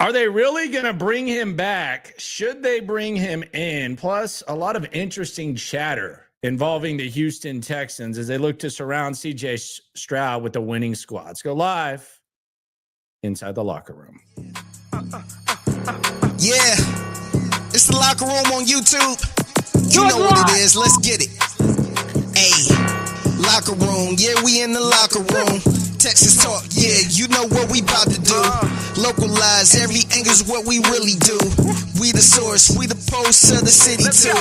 Are they really going to bring him back? Should they bring him in? Plus, a lot of interesting chatter involving the Houston Texans as they look to surround CJ Stroud with the winning squad. Let's go live inside the locker room. Yeah, it's the locker room on YouTube. You know what it is. Let's get it. Hey, locker room. Yeah, we in the locker room. Texas talk. Yeah, you know what we about to do. Localize every angle's what we really do. We the source, we the pulse of the city too.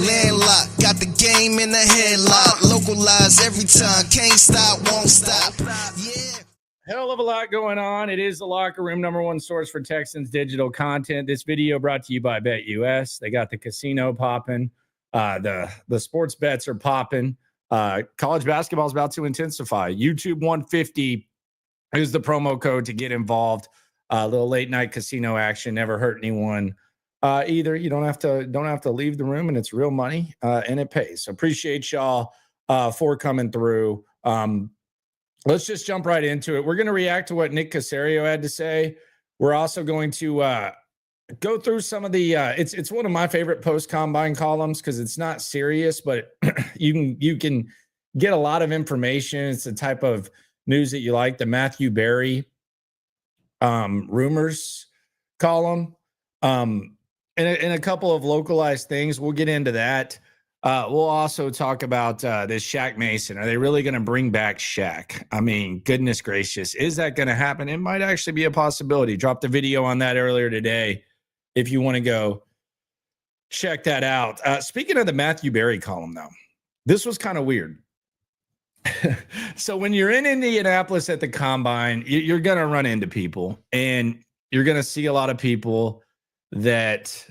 Landlocked, got the game in the headlock. Localize every time, can't stop, won't stop. Yeah. Hell of a lot going on. It is the locker room, number one source for Texans digital content. This video brought to you by BetUS. They got the casino popping. The sports bets are popping. College basketball is about to intensify. YouTube 150 is the promo code to get involved. A little late night casino action never hurt anyone. Either you don't have to leave the room, and it's real money, and it pays. So appreciate y'all for coming through. Let's just jump right into it. We're going to react to what Nick Caserio had to say. We're also going to go through some of the it's one of my favorite post-combine columns because it's not serious, but you can get a lot of information. It's the type of news that you like. The Matthew Berry rumors column and a couple of localized things. We'll get into that. We'll also talk about this Shaq Mason. Are they really going to bring back Shaq? I mean, goodness gracious. Is that going to happen? It might actually be a possibility. Dropped a video on that earlier today if you want to go check that out. Speaking of the Matthew Berry column, though, this was kind of weird. So when you're in Indianapolis at the Combine, you're going to run into people, and you're going to see a lot of people that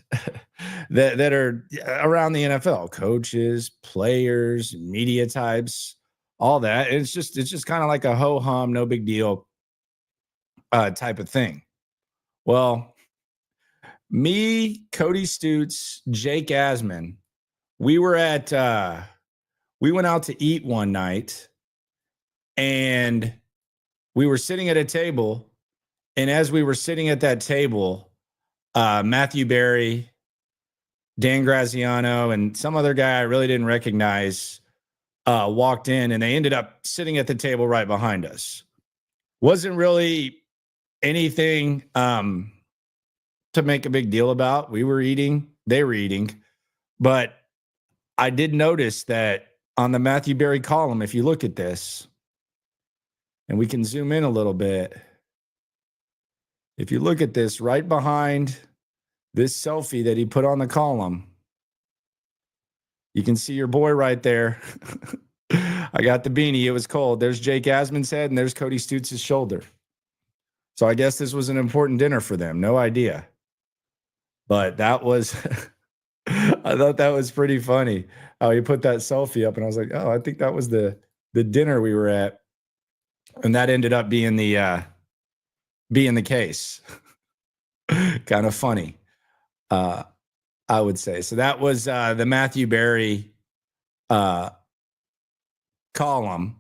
are around the NFL, coaches, players, media types, all that. It's just kind of like a ho hum, no big deal type of thing. Well, me, Cody Stoots, Jake Asman, we went out to eat one night, and we were sitting at a table, and as we were sitting at that table, Matthew Berry, Dan Graziano, and some other guy I really didn't recognize walked in, and they ended up sitting at the table right behind us. Wasn't really anything to make a big deal about. We were eating, they were eating, but I did notice that on the Matthew Berry column, if you look at this, and we can zoom in a little bit, if you look at this right behind this selfie that he put on the column, you can see your boy right there. I got the beanie. It was cold. There's Jake Asman's head, and there's Cody Stoots' shoulder. So I guess this was an important dinner for them. No idea. But that was, I thought that was pretty funny how he put that selfie up, and I was like, oh, I think that was the dinner we were at. And that ended up being the case. Kind of funny, I would say. So that was the Matthew Berry column.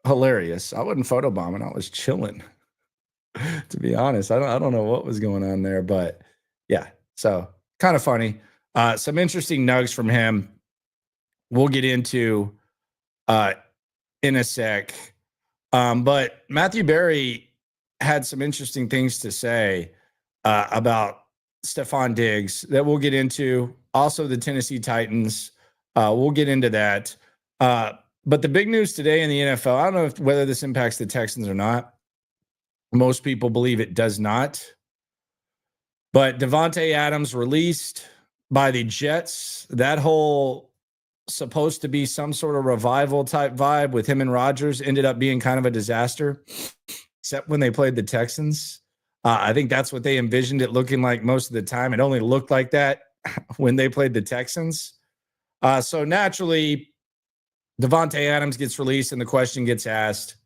Hilarious. I wasn't photobombing. I was chilling, to be honest. I don't know what was going on there, but yeah. So kind of funny. Some interesting nugs from him. We'll get into in a sec. But Matthew Berry had some interesting things to say about Stephon Diggs that we'll get into. Also, the Tennessee Titans. We'll get into that. But the big news today in the NFL, I don't know whether this impacts the Texans or not. Most people believe it does not. But Davante Adams released by the Jets. That whole supposed to be some sort of revival type vibe with him and Rodgers ended up being kind of a disaster, except when they played the Texans. I think that's what they envisioned it looking like most of the time. It only looked like that when they played the Texans. So naturally, Davante Adams gets released, and the question gets asked,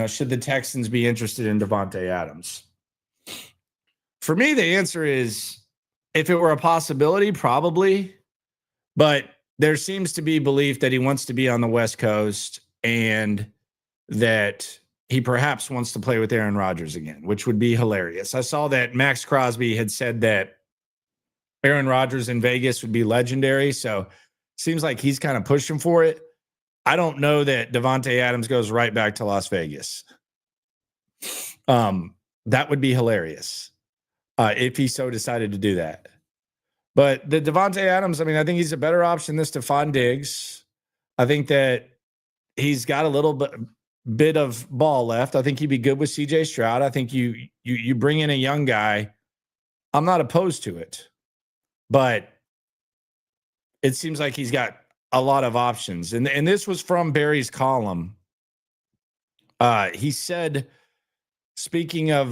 should the Texans be interested in Davante Adams? For me, the answer is, if it were a possibility, probably. But there seems to be belief that he wants to be on the West Coast and that he perhaps wants to play with Aaron Rodgers again, which would be hilarious. I saw that Max Crosby had said that Aaron Rodgers in Vegas would be legendary. So seems like he's kind of pushing for it. I don't know that Davante Adams goes right back to Las Vegas. That would be hilarious if he so decided to do that. But the Davante Adams, I mean, I think he's a better option than Stephon Diggs. I think that he's got a little bit of ball left. I think he'd be good with CJ Stroud. I think you bring in a young guy. I'm not opposed to it, but it seems like he's got a lot of options. And this was from Barry's column. He said, speaking of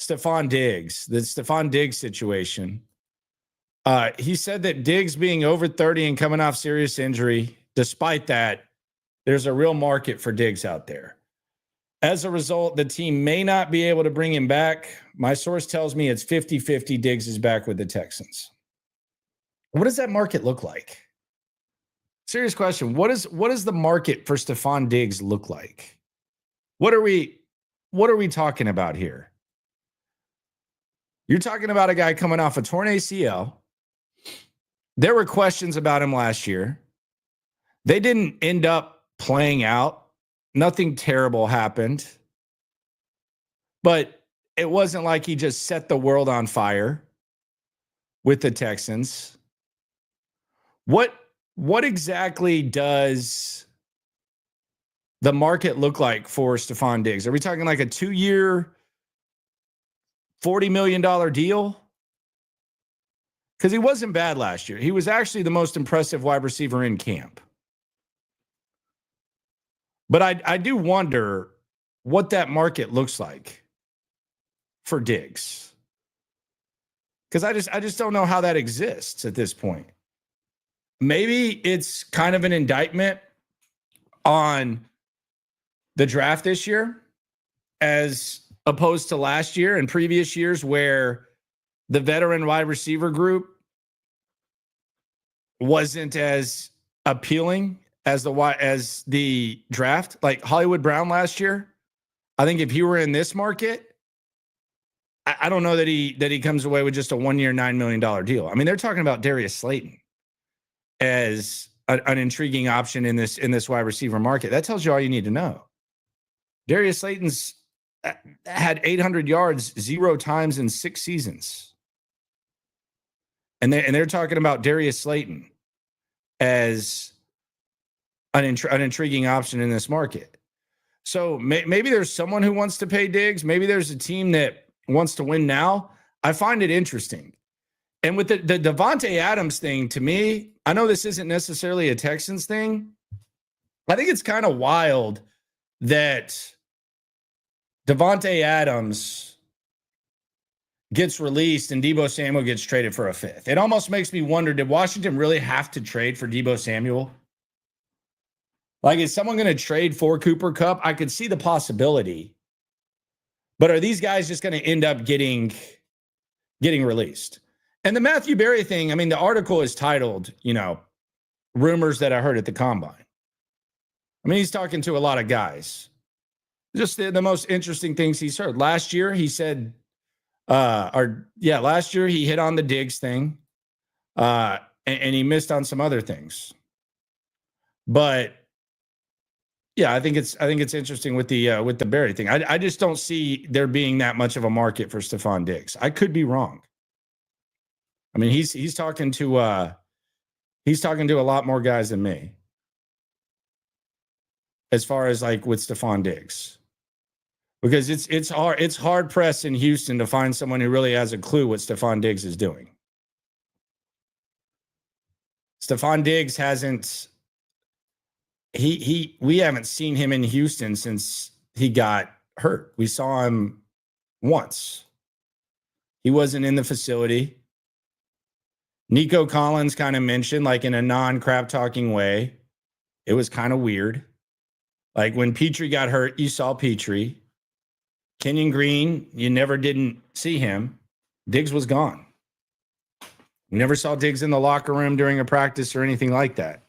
Stephon Diggs, the Stephon Diggs situation, he said that Diggs being over 30 and coming off serious injury, despite that, there's a real market for Diggs out there. As a result, the team may not be able to bring him back. My source tells me it's 50-50 Diggs is back with the Texans. What does that market look like? Serious question. What does the market for Stephon Diggs look like? What are we talking about here? You're talking about a guy coming off a torn ACL. There were questions about him last year. They didn't end up playing out. Nothing terrible happened. But it wasn't like he just set the world on fire with the Texans. What exactly does the market look like for Stephon Diggs? Are we talking like a 2-year, $40 million deal? Because he wasn't bad last year. He was actually the most impressive wide receiver in camp. But I do wonder what that market looks like for Diggs. Because I just don't know how that exists at this point. Maybe it's kind of an indictment on the draft this year as opposed to last year and previous years where the veteran wide receiver group wasn't as appealing as the draft. Like Hollywood Brown last year, I think if he were in this market, I don't know that he comes away with just a 1-year, $9 million deal. I mean, they're talking about Darius Slayton as an intriguing option in this wide receiver market. That tells you all you need to know. Darius Slayton's had 800 yards 0 times in 6 seasons. And they're talking about Darius Slayton as an intriguing option in this market. So maybe there's someone who wants to pay Diggs. Maybe there's a team that wants to win now. I find it interesting. And with the Davante Adams thing, to me, I know this isn't necessarily a Texans thing. I think it's kind of wild that Davante Adams gets released and Deebo Samuel gets traded for a 5th. It almost makes me wonder, did Washington really have to trade for Deebo Samuel? Like, is someone going to trade for Cooper Kupp? I could see the possibility. But are these guys just going to end up getting released? And the Matthew Berry thing, I mean, the article is titled, rumors that I heard at the Combine. I mean, he's talking to a lot of guys. Just the most interesting things he's heard. Last year, he said, last year he hit on the Diggs thing, and he missed on some other things. But yeah, I think it's interesting with the Berry thing. I just don't see there being that much of a market for Stephon Diggs. I could be wrong. I mean, he's talking to a lot more guys than me as far as like with Stephon Diggs, because it's hard pressed in Houston to find someone who really has a clue what Stephon Diggs is doing. Stephon Diggs hasn't. We haven't seen him in Houston since he got hurt. We saw him once. He wasn't in the facility. Nico Collins kind of mentioned, like in a non-crap talking way, it was kind of weird. Like when Petrie got hurt, you saw Petrie. Kenyon Green, you never didn't see him. Diggs was gone. You never saw Diggs in the locker room during a practice or anything like that.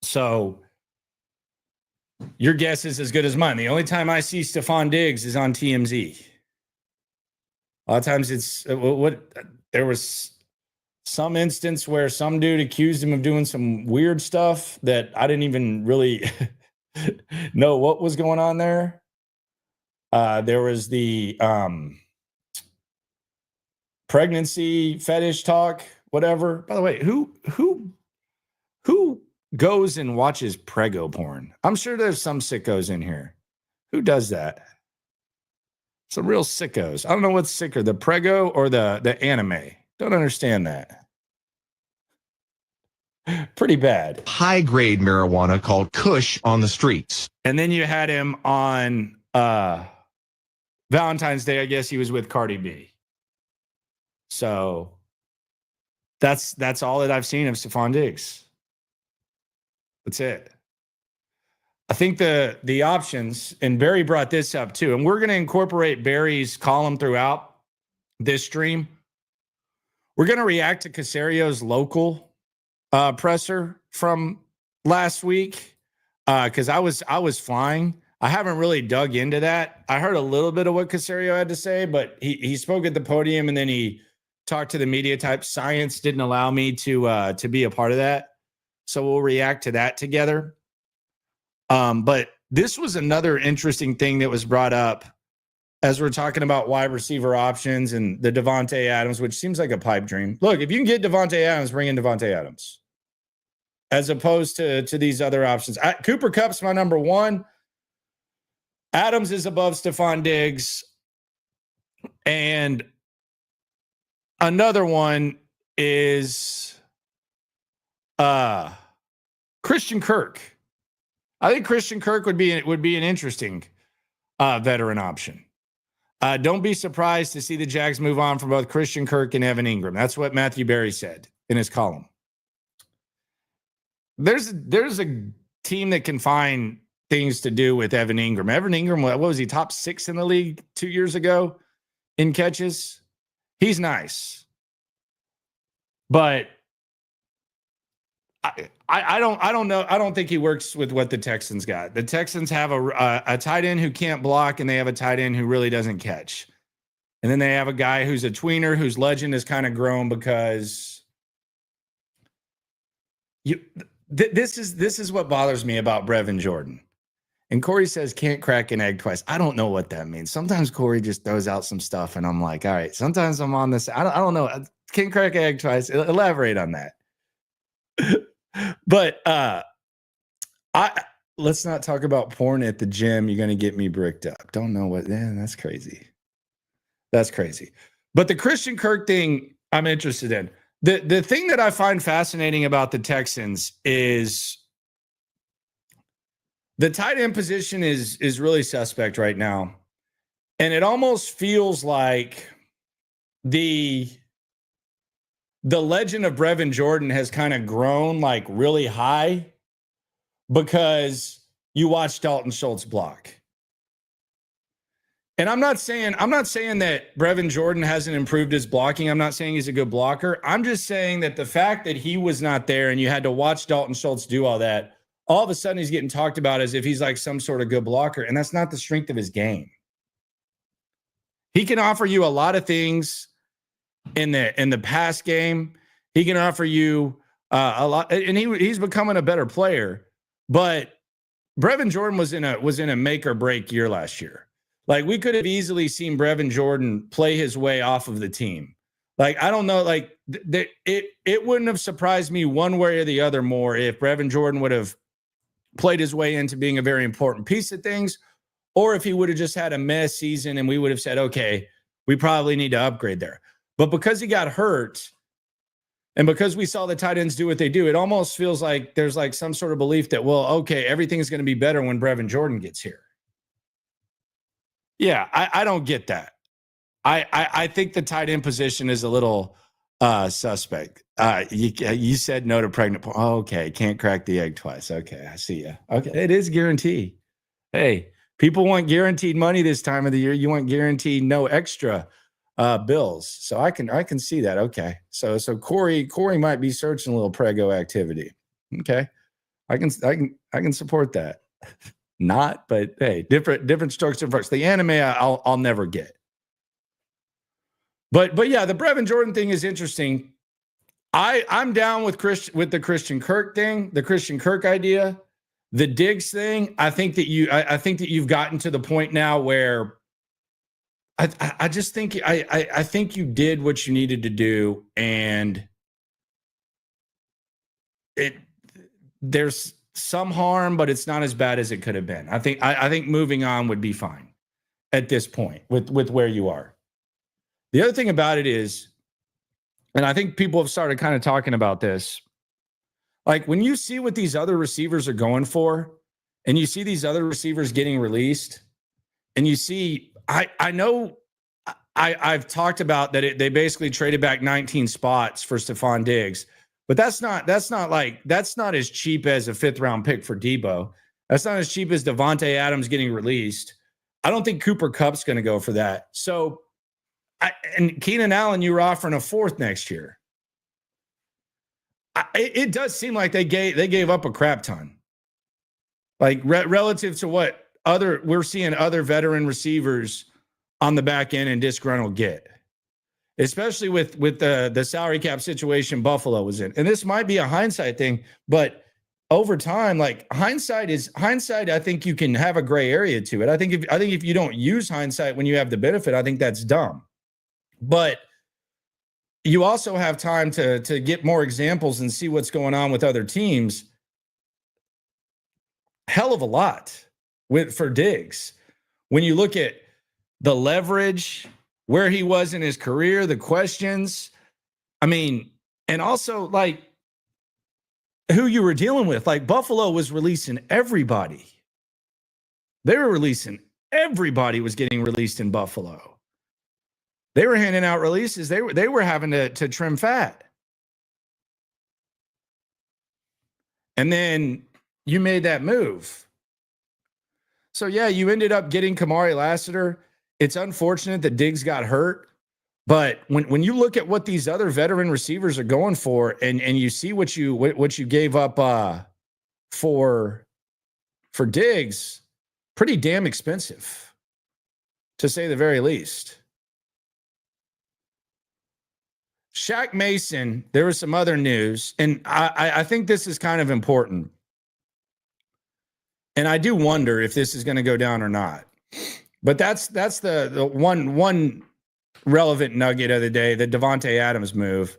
So Your guess is as good as mine. The only time I see Stephon Diggs is on TMZ. A lot of times it's there was some instance where some dude accused him of doing some weird stuff that I didn't even really know what was going on there. There was the pregnancy fetish talk, whatever. By the way, who goes and watches prego porn? I'm sure there's some sickos in here. Who does that? Some real sickos. I don't know what's sicker, the prego or the anime. Don't understand that. Pretty bad. High-grade marijuana called Kush on the streets. And then you had him on Valentine's Day. I guess he was with Cardi B. So that's all that I've seen of Stephon Diggs. That's it. I think the options, and Barry brought this up too, and we're going to incorporate Barry's column throughout this stream. We're going to react to Caserio's local presser from last week because I was flying. I haven't really dug into that. I heard a little bit of what Caserio had to say, but he spoke at the podium and then he talked to the media type. Science didn't allow me to be a part of that. So we'll react to that together. But this was another interesting thing that was brought up as we're talking about wide receiver options and the Davante Adams, which seems like a pipe dream. Look, if you can get Davante Adams, bring in Davante Adams as opposed to these other options. Cooper Kupp's my number one. Adams is above Stephon Diggs. And another one is Christian Kirk. I think Christian Kirk would be an interesting veteran option. Don't be surprised to see the Jags move on from both Christian Kirk and Evan Ingram. That's what Matthew Berry said in his column. There's a team that can find things to do with Evan Ingram. Evan Ingram, what was he, top 6 in the league 2 years ago in catches? He's nice. But I don't know. I don't think he works with what the Texans got. The Texans have a tight end who can't block, and they have a tight end who really doesn't catch. And then they have a guy who's a tweener whose legend has kind of grown because this is what bothers me about Brevin Jordan. And Corey says can't crack an egg twice. I don't know what that means. Sometimes Corey just throws out some stuff, and I'm like, all right. Sometimes I'm on this. I don't know. Can't crack an egg twice. Elaborate on that. But let's not talk about porn at the gym. You're going to get me bricked up. Don't know what. That's crazy. That's crazy. But the Christian Kirk thing, I'm interested in. The thing that I find fascinating about the Texans is the tight end position is really suspect right now, and it almost feels like the legend of Brevin Jordan has kind of grown like really high because you watch Dalton Schultz block. And I'm not saying that Brevin Jordan hasn't improved his blocking. I'm not saying he's a good blocker. I'm just saying that the fact that he was not there and you had to watch Dalton Schultz do all that, all of a sudden he's getting talked about as if he's like some sort of good blocker. And that's not the strength of his game. He can offer you a lot of things in the pass game. He can offer you a lot, and he's becoming a better player. But Brevin Jordan was in a make or break year last year. Like we could have easily seen Brevin Jordan play his way off of the team. Like I don't know, like it wouldn't have surprised me one way or the other more if Brevin Jordan would have played his way into being a very important piece of things, or if he would have just had a mess season and we would have said, okay, we probably need to upgrade there. But because he got hurt and because we saw the tight ends do what they do, it almost feels like there's like some sort of belief that, well, okay, everything's going to be better when Brevin Jordan gets here. Yeah, I don't get that. I think the tight end position is a little suspect. You said no to pregnant. Oh, okay, can't crack the egg twice. Okay, I see you. Okay, it is guaranteed. Hey, people want guaranteed money this time of the year. You want guaranteed no extra bills. So I can see that. Okay. So Corey might be searching a little prego activity. Okay. I can support that. not, but hey, different strokes and folks. The anime I'll never get. But yeah, the Brevin Jordan thing is interesting. I'm down with the Christian Kirk thing, the Christian Kirk idea. The Diggs thing, I think that you've gotten to the point now where I just think I think you did what you needed to do, and there's some harm, but it's not as bad as it could have been. I think moving on would be fine at this point with where you are. The other thing about it is, and I think people have started kind of talking about this, like when you see what these other receivers are going for, and you see these other receivers getting released, and you see, I know I've talked about that they basically traded back 19 spots for Stephon Diggs, but that's not as cheap as a 5th round pick for Debo. That's not as cheap as Davante Adams getting released. I don't think Cooper Kupp's going to go for that. So, and Keenan Allen, you were offering a 4th next year. It does seem like they gave up a crap ton, like relative to what we're seeing other veteran receivers on the back end and disgruntled get, especially with the salary cap situation Buffalo was in. And this might be a hindsight thing, but over time, like hindsight, I think you can have a gray area to it. I think if you don't use hindsight when you have the benefit, I think that's dumb. But you also have time to get more examples and see what's going on with other teams. Hell of a lot for Diggs. When you look at the leverage, where he was in his career, the questions, I mean, and also like who you were dealing with. Like Buffalo was releasing everybody. They were releasing everybody was getting released in Buffalo. They were handing out releases. They were having to trim fat. And then you made that move. So yeah, you ended up getting Kamari Lassiter. It's unfortunate that Diggs got hurt, but when you look at what these other veteran receivers are going for, and you see what you gave up for Diggs, pretty damn expensive, to say the very least. Shaq Mason, there was some other news, and I think this is kind of important. And I do wonder if this is going to go down or not. But that's the one relevant nugget of the day, the Davante Adams move.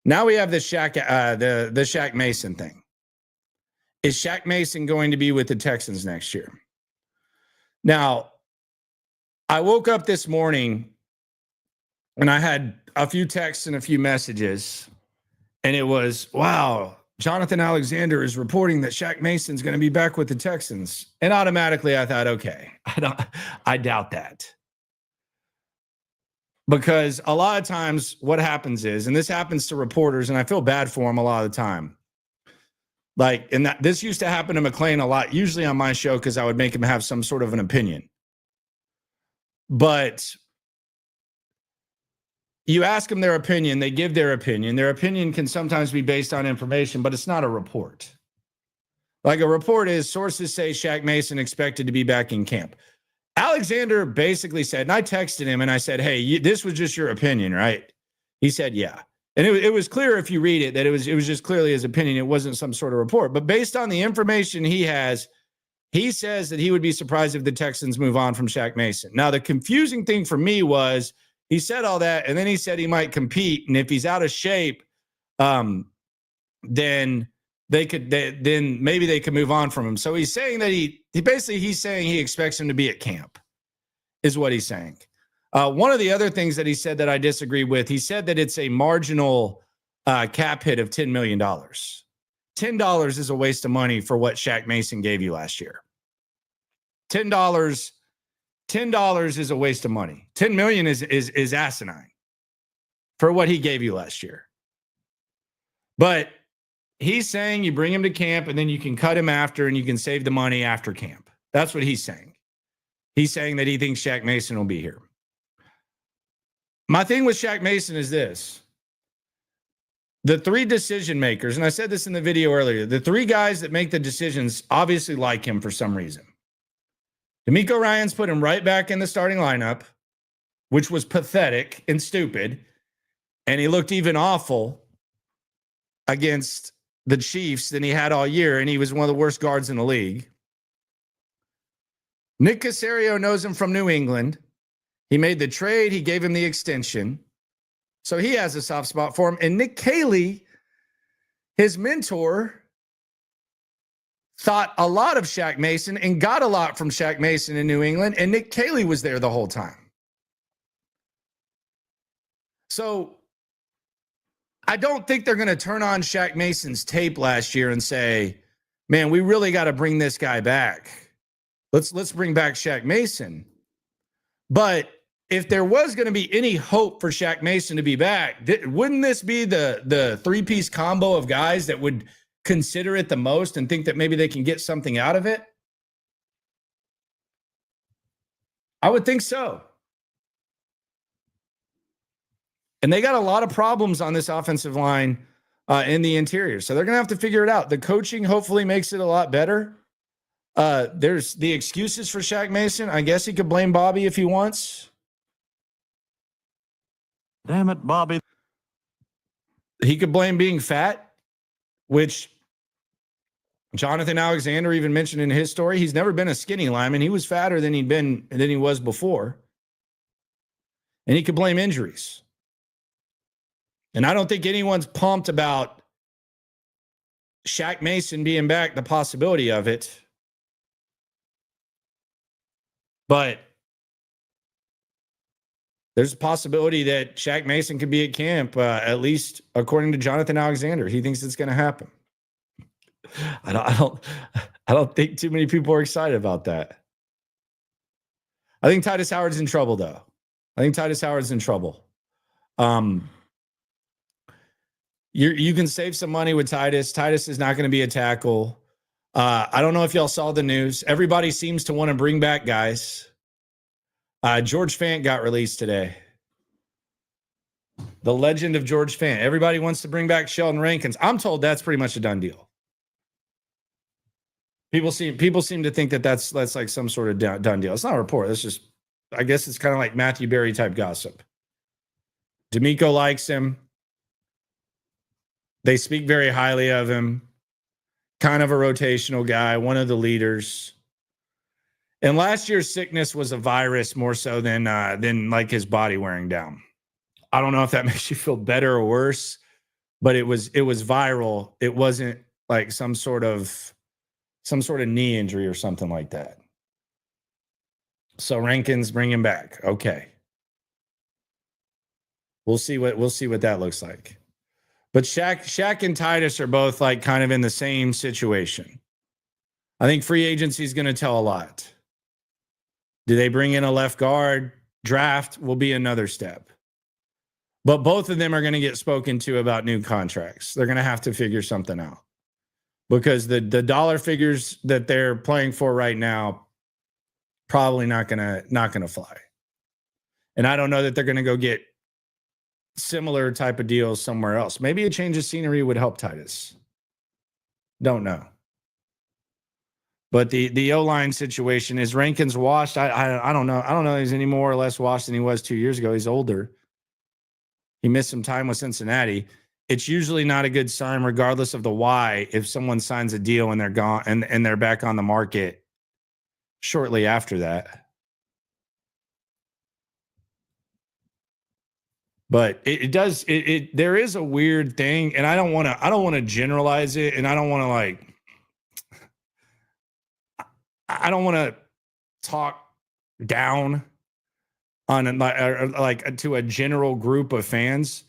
Now we have the Shaq Mason thing. Is Shaq Mason going to be with the Texans next year? Now, I woke up this morning and I had a few texts and a few messages, and it was, wow, Jonathan Alexander is reporting that Shaq Mason's going to be back with the Texans. And automatically I thought, okay, I doubt that. Because a lot of times what happens is, and this happens to reporters, and I feel bad for them a lot of the time. Like, and this used to happen to McClain a lot, usually on my show, because I would make him have some sort of an opinion. But you ask them their opinion, they give their opinion. Their opinion can sometimes be based on information, but it's not a report. Like a report is, sources say Shaq Mason expected to be back in camp. Alexander basically said, and I texted him and I said, hey, this was just your opinion, right? He said, yeah. And it was clear if you read it that it was just clearly his opinion. It wasn't some sort of report. But based on the information he has, he says that he would be surprised if the Texans move on from Shaq Mason. Now, the confusing thing for me was, he said all that, and then he said he might compete, and if he's out of shape, then maybe they could move on from him. So he's saying that he's saying he expects him to be at camp, is what he's saying. One of the other things that he said that I disagree with, he said that it's a marginal cap hit of $10 million. $10 is a waste of money for what Shaq Mason gave you last year. $10 is a waste of money. $10 million is asinine for what he gave you last year. But he's saying you bring him to camp and then you can cut him after and you can save the money after camp. That's what he's saying. He's saying that he thinks Shaq Mason will be here. My thing with Shaq Mason is this. the three decision makers, and I said this in the video earlier, the three guys that make the decisions obviously like him for some reason. D'Amico Ryans put him right back in the starting lineup, which was pathetic and stupid. And he looked even awful against the Chiefs than he had all year, and he was one of the worst guards in the league. Nick Caserio knows him from New England. He made the trade. He gave him the extension. So he has a soft spot for him. And Nick Caley, his mentor, thought a lot of Shaq Mason and got a lot from Shaq Mason in New England, and Nick Caley was there the whole time. So I don't think they're going to turn on Shaq Mason's tape last year and say, man, we really got to bring this guy back. Let's bring back Shaq Mason. But if there was going to be any hope for Shaq Mason to be back, wouldn't this be the three-piece combo of guys that would consider it the most and think that maybe they can get something out of it? I would think so. And they got a lot of problems on this offensive line in the interior. So they're going to have to figure it out. The coaching hopefully makes it a lot better. There's the excuses for Shaq Mason. I guess he could blame Bobby if he wants. Damn it, Bobby. He could blame being fat, which Jonathan Alexander even mentioned in his story. He's never been a skinny lineman. He was fatter than he was before. And he could blame injuries. And I don't think anyone's pumped about Shaq Mason being back, the possibility of it. But there's a possibility that Shaq Mason could be at camp, at least according to Jonathan Alexander. He thinks it's going to happen. I don't think too many people are excited about that. I think Titus Howard's in trouble, though. You can save some money with Titus. Titus is not going to be a tackle. I don't know if y'all saw the news. Everybody seems to want to bring back guys. George Fant got released today. The legend of George Fant. Everybody wants to bring back Sheldon Rankins. I'm told that's pretty much a done deal. People seem to think that that's like some sort of done deal. It's not a report. That's just, I guess it's kind of like Matthew Berry type gossip. D'Amico likes him. They speak very highly of him. Kind of a rotational guy, one of the leaders. And last year's sickness was a virus more so than like his body wearing down. I don't know if that makes you feel better or worse, but it was viral. It wasn't like some sort of knee injury or something like that. So Rankins, bring him back. Okay. We'll see what that looks like. But Shaq and Titus are both like kind of in the same situation. I think free agency is going to tell a lot. Do they bring in a left guard? Draft will be another step. But both of them are going to get spoken to about new contracts. They're going to have to figure something out. Because the dollar figures that they're playing for right now probably not gonna fly. And I don't know that they're going to go get similar type of deals somewhere else. Maybe a change of scenery would help Titus. Don't know. But the O-line situation, is Rankins washed? I don't know. I don't know if he's any more or less washed than he was 2 years ago. He's older. He missed some time with Cincinnati. It's usually not a good sign, regardless of the why, if someone signs a deal and they're gone and they're back on the market shortly after that. But there is a weird thing, and I don't want to generalize it, and I don't want to talk down on like to a general group of fans,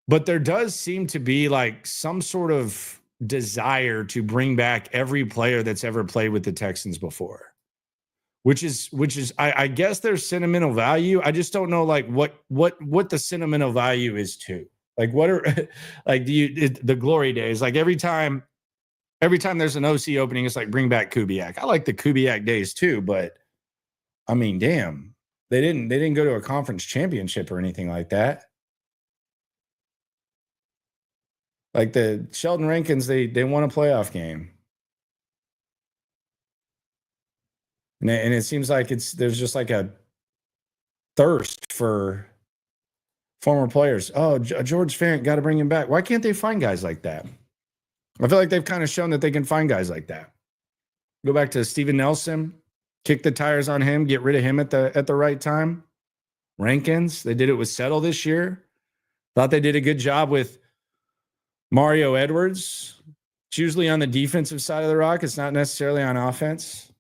but there does seem to be like some sort of desire to bring back every player that's ever played with the Texans before. Which is I guess there's sentimental value. I just don't know like what the sentimental value is to. Like what are like the glory days? Like every time there's an OC opening, it's like bring back Kubiak. I like the Kubiak days too, but I mean, damn, they didn't go to a conference championship or anything like that. Like the Sheldon Rankins, they won a playoff game. And it seems like there's just like a thirst for former players. Oh, George Fant, got to bring him back. Why can't they find guys like that? I feel like they've kind of shown that they can find guys like that. Go back to Steven Nelson, kick the tires on him, get rid of him at the right time. Rankins, they did it with Settle this year. Thought they did a good job with Mario Edwards. It's usually on the defensive side of the rock. It's not necessarily on offense.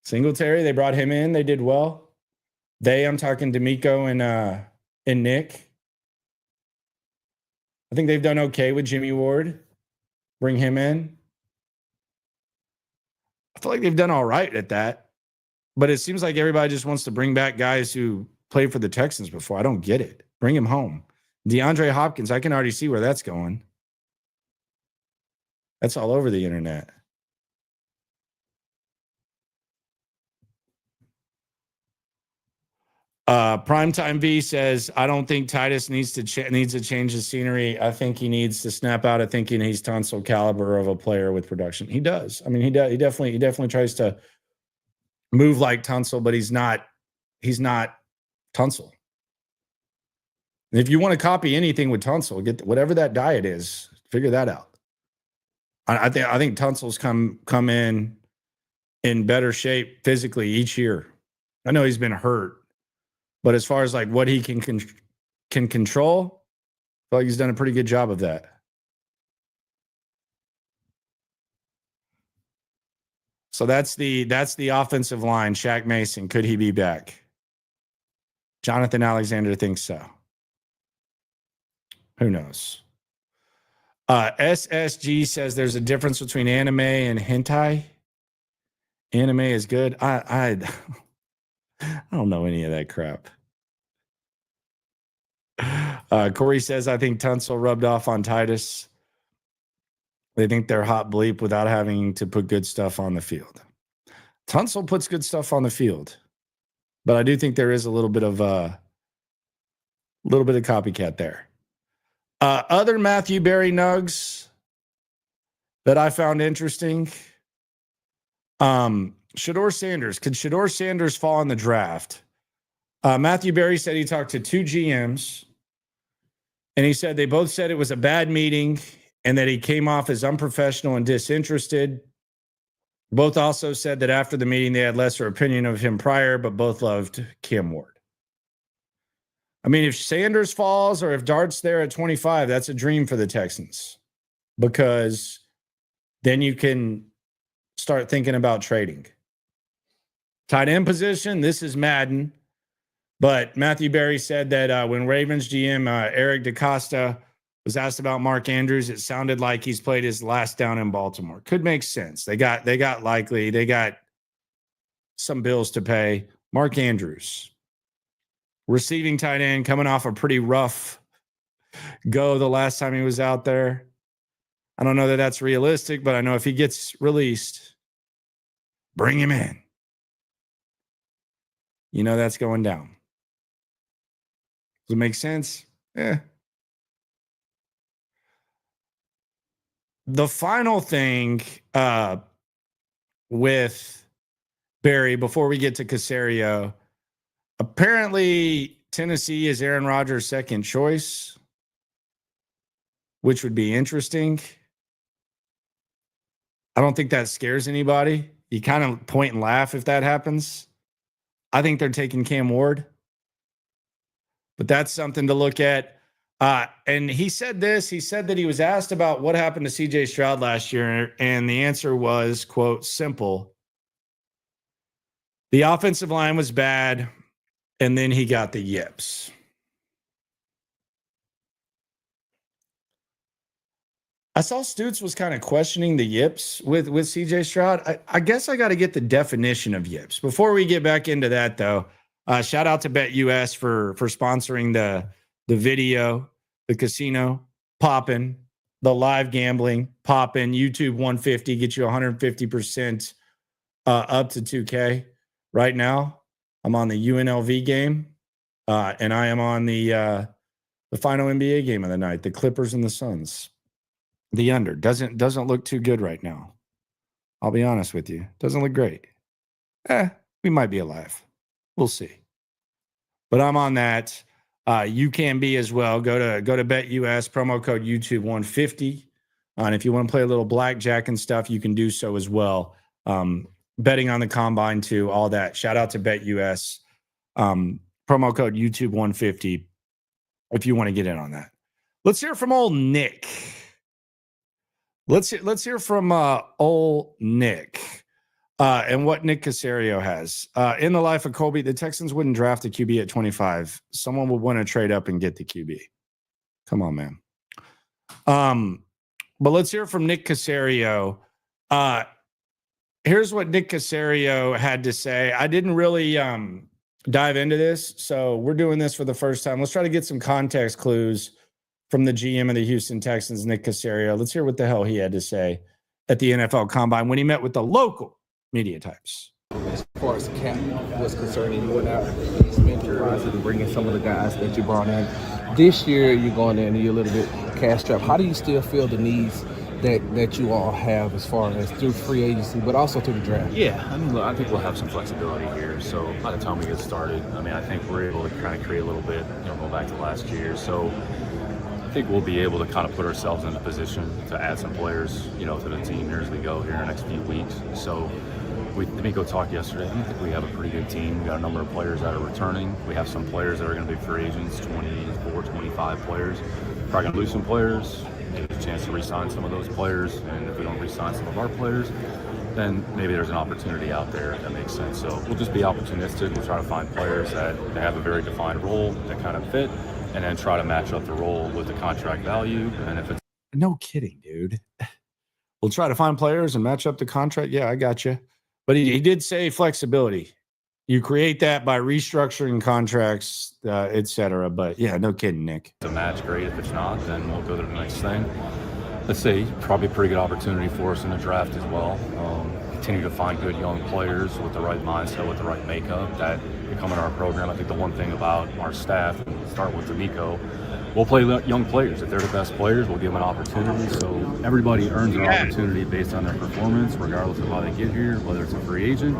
Singletary, they brought him in. They did well. I'm talking D'Amico and Nick. I think they've done okay with Jimmy Ward. Bring him in. I feel like they've done all right at that. But it seems like everybody just wants to bring back guys who played for the Texans before. I don't get it. Bring him home. DeAndre Hopkins, I can already see where that's going. That's all over the internet. Primetime V says, I don't think Titus needs to change the scenery. I think he needs to snap out of thinking he's Tunsil caliber of a player with production. He does. I mean, he definitely tries to move like Tunsil, but he's not Tunsil. And if you want to copy anything with Tunsil, get whatever that diet is, figure that out. I think Tunsil's come in better shape physically each year. I know he's been hurt. But as far as like what he can control, I feel like he's done a pretty good job of that. So that's the offensive line. Shaq Mason, could he be back? Jonathan Alexander thinks so. Who knows? SSG says there's a difference between anime and hentai. Anime is good. I don't know any of that crap. Corey says, I think Tunsil rubbed off on Titus. They think they're hot bleep without having to put good stuff on the field. Tunsil puts good stuff on the field. But I do think there is a little bit of copycat there. Other Matthew Berry nugs that I found interesting. Shador Sanders. Could Shador Sanders fall in the draft? Matthew Berry said he talked to two GMs, and he said they both said it was a bad meeting and that he came off as unprofessional and disinterested. Both also said that after the meeting, they had lesser opinion of him prior, but both loved Cam Ward. I mean, if Sanders falls or if Dart's there at 25, that's a dream for the Texans, because then you can start thinking about trading. Tight end position, this is Madden. But Matthew Berry said that when Ravens GM Eric DeCosta was asked about Mark Andrews, it sounded like he's played his last down in Baltimore. Could make sense. They got likely. They got some bills to pay. Mark Andrews, receiving tight end, coming off a pretty rough go the last time he was out there. I don't know that that's realistic, but I know if he gets released, bring him in. You know that's going down. Does it make sense? Yeah. The final thing with Barry, before we get to Caserio, apparently Tennessee is Aaron Rodgers' second choice, which would be interesting. I don't think that scares anybody. You kind of point and laugh if that happens. I think they're taking Cam Ward. But that's something to look at. And he said this. He said that he was asked about what happened to CJ Stroud last year, and the answer was, quote, simple. The offensive line was bad, and then he got the yips. I saw Stoots was kind of questioning the yips with CJ Stroud. I guess I got to get the definition of yips. Before we get back into that, though, shout out to BetUS for sponsoring the video, the casino, popping, the live gambling, popping, YouTube 150, get you 150% up to 2K. Right now, I'm on the UNLV game, and I am on the The final NBA game of the night, the Clippers and the Suns. The under doesn't look too good right now. I'll be honest with you. Doesn't look great. We might be alive. We'll see. But I'm on that. You can be as well. Go to BetUS, promo code YouTube 150. And if you want to play a little blackjack and stuff, you can do so as well. Betting on the combine too, all that. Shout out to BetUS. Promo code YouTube 150 if you want to get in on that. Let's hear from old Nick. Let's hear from old Nick and what Nick Caserio has. In the life of Colby, the Texans wouldn't draft a QB at 25. Someone would want to trade up and get the QB. Come on, man. But let's hear from Nick Caserio. Here's what Nick Caserio had to say. I didn't really dive into this, so we're doing this for the first time. Let's try to get some context clues from the GM of the Houston Texans, Nick Caserio. Let's hear what the hell he had to say at the NFL Combine when he met with the local media types. As far as camp was concerned, you went out and bringing some of the guys that you brought in. This year, you're going in and you're a little bit cash strapped. How do you still feel the needs that you all have as far as through free agency, but also through the draft? Yeah, I mean, look, I think we'll have some flexibility here. So by the time we get started, I mean, I think we're able to kind of create a little bit, go back to last year. So I think we'll be able to kind of put ourselves in a position to add some players, to the team here as we go here in the next few weeks. So D'Amico talked yesterday. I think we have a pretty good team. We got a number of players that are returning. We have some players that are going to be free agents, 24, 25 players. Probably going to lose some players. Maybe a chance to re-sign some of those players, and if we don't re-sign some of our players, then maybe there's an opportunity out there if that makes sense. So we'll just be opportunistic. We'll try to find players that have a very defined role that kind of fit, and then try to match up the role with the contract value. And if it's no kidding, dude, we'll try to find players and match up the contract. Yeah, I got you. But he did say flexibility. You create that by restructuring contracts, et cetera. But yeah, no kidding, Nick. a match, great. If it's not, then we'll go to the next thing. Let's say probably a pretty good opportunity for us in the draft as well. Continue to find good young players with the right mindset, with the right makeup that become in our program. I think the one thing about our staff, and start with D'Amico, we'll play young players. If they're the best players, we'll give them an opportunity. So everybody earns an opportunity based on their performance, regardless of how they get here, whether it's a free agent,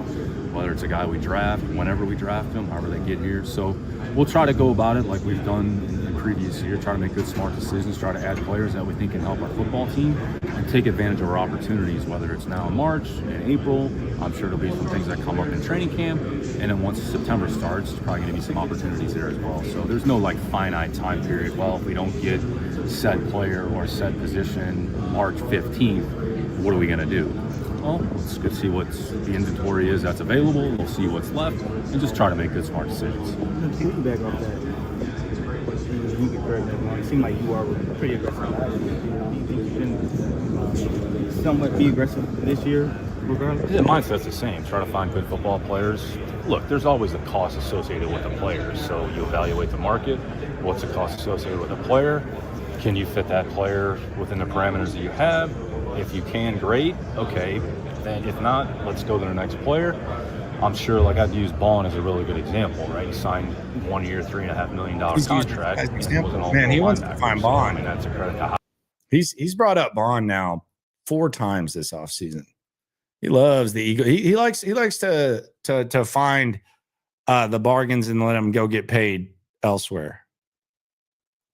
whether it's a guy we draft, whenever we draft them, however they get here. So we'll try to go about it like we've done in previous years, try to make good, smart decisions, try to add players that we think can help our football team and take advantage of our opportunities, whether it's now in March, in April. I'm sure there'll be some things that come up in training camp. And then once September starts, there's probably going to be some opportunities there as well. So there's no finite time period. Well, if we don't get set player or set position March 15th, what are we going to do? Well, let's go see what the inventory is that's available. We'll see what's left and just try to make good, smart decisions. Back off that, you get very long. It seemed like you are pretty aggressive last year. Do you think you can somewhat be aggressive this year, regardless? The mindset's the same. Try to find good football players. Look, there's always a cost associated with the players. So you evaluate the market. What's the cost associated with a player? Can you fit that player within the parameters that you have? If you can, great. Okay. Then if not, let's go to the next player. I'm sure, I'd use Bond as a really good example, right? He signed 1 year, $3.5 million contract. Man, he wants to find Bond. I mean, that's a credit to He's brought up Bond now 4 times this offseason. He loves the ego. He likes to find the bargains and let him go get paid elsewhere.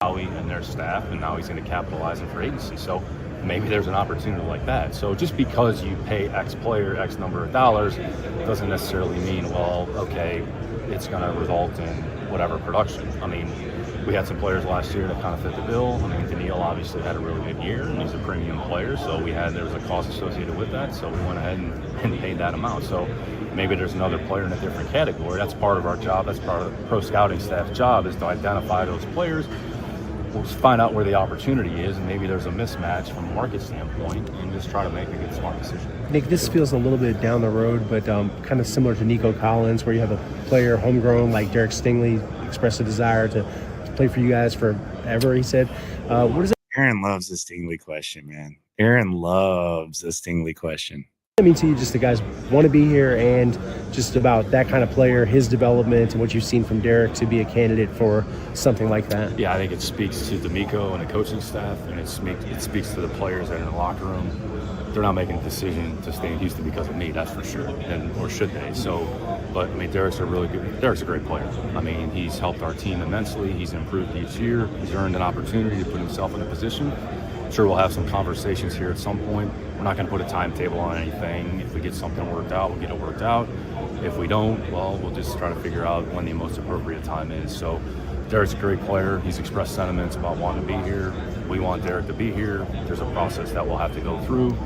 Howie and their staff, and now he's going to capitalize in free agency. So maybe there's an opportunity like that. So just because you pay X player X number of dollars doesn't necessarily mean, it's going to result in whatever production. I mean, we had some players last year that kind of fit the bill. I mean, Daniil obviously had a really good year, and he's a premium player, so there was a cost associated with that, so we went ahead and paid that amount. So maybe there's another player in a different category. That's part of our job. That's part of the pro scouting staff's job, is to identify those players. We'll just find out where the opportunity is, and maybe there's a mismatch from a market standpoint, and just try to make a good, smart decision. Nick, this feels a little bit down the road, but kind of similar to Nico Collins, where you have a player homegrown like Derek Stingley expressed a desire to play for you guys forever, he said. What is Aaron loves the Stingley question, man. Aaron loves the Stingley question. I mean, to you, just the guys want to be here, and just about that kind of player, his development, and what you've seen from Derek to be a candidate for something like that. Yeah, I think it speaks to D'Amico and the coaching staff, and it speaks to the players that are in the locker room. They're not making a decision to stay in Houston because of me, that's for sure, or should they? So, but I mean, Derek's a great player. I mean, he's helped our team immensely. He's improved each year. He's earned an opportunity to put himself in a position. I'm sure we'll have some conversations here at some point. We're not going to put a timetable on anything. If we get something worked out, we'll get it worked out. If we don't, well, we'll just try to figure out when the most appropriate time is. So Derek's a great player. He's expressed sentiments about wanting to be here. We want Derek to be here. There's a process that we'll have to go through.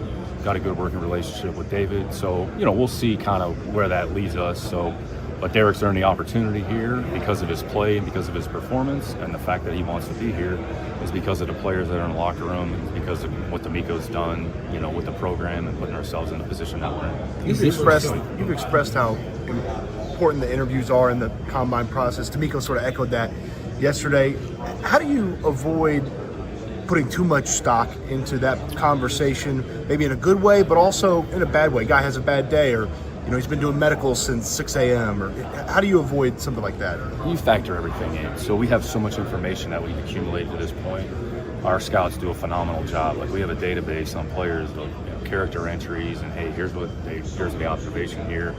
Got a good working relationship with David. So, we'll see kind of where that leads us. So, but Derek's earned the opportunity here because of his play and because of his performance, and the fact that he wants to be here is because of the players that are in the locker room, and because of what D'Amico's done, with the program and putting ourselves in the position that we're in. You've expressed how important the interviews are in the combine process. D'Amico sort of echoed that yesterday. How do you avoid putting too much stock into that conversation, maybe in a good way, but also in a bad way? Guy has a bad day, or he's been doing medicals since 6 a.m. Or how do you avoid something like that? You factor everything in. So we have so much information that we've accumulated to this point. Our scouts do a phenomenal job. Like, we have a database on players of character entries, and hey, here's the observation here.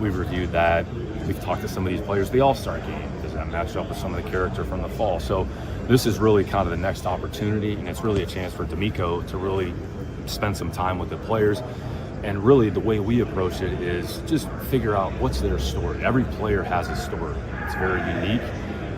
We've reviewed that. We've talked to some of these players. The All-Star game, does that match up with some of the character from the fall? So this is really kind of the next opportunity, and it's really a chance for D'Amico to really spend some time with the players. And really the way we approach it is just figure out what's their story. Every player has a story. It's very unique,